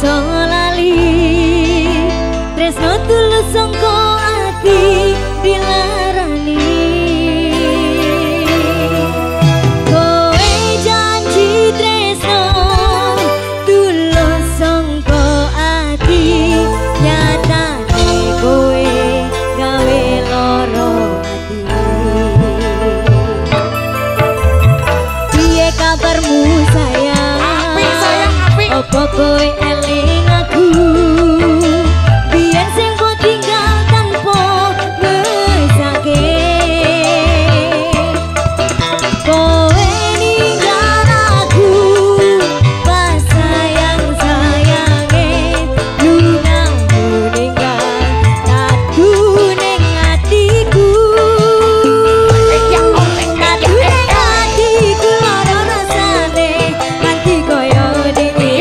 iso lali tresno tulus sangko ati dilarani kowe janji tresno tulus sangko ati nyatane kowe gawe loro ati piye kabarmu sayang apa kowe eling aku biyen sing kok tinggal tanpa mesake kowe ninggal aku pas sayang-sayange lunamu ninggal tatu ning atiku tatu ning atiku lara rasane nganti koyo dene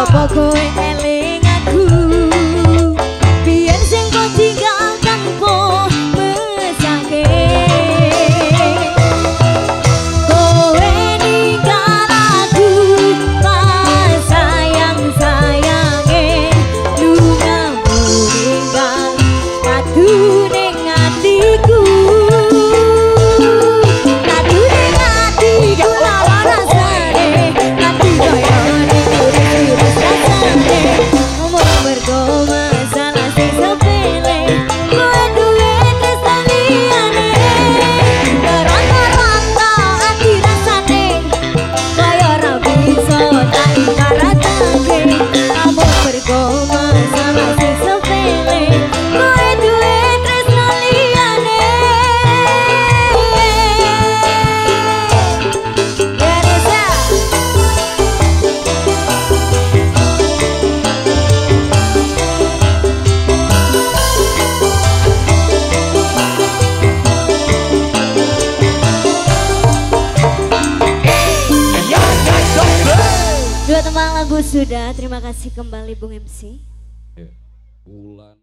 Apa kowe eling aku biyen sing kok tinggal tanpa mesake kowe ninggal aku pas sayang-sayange lungamu ninggal adu ning atiku adu ning atiku lara rasane ati koyo ning urip rasane ngomong mergo masalah sing sepele kowe duwe tresno liyane rata-rata ati rasane koyo ora bisa tak ibaratake ngomong mergo masalah sing sepele kowe duwe tresno liyane ya Reza. Dua tembang lagu sudah, terima kasih kembali Bung MC. Bulan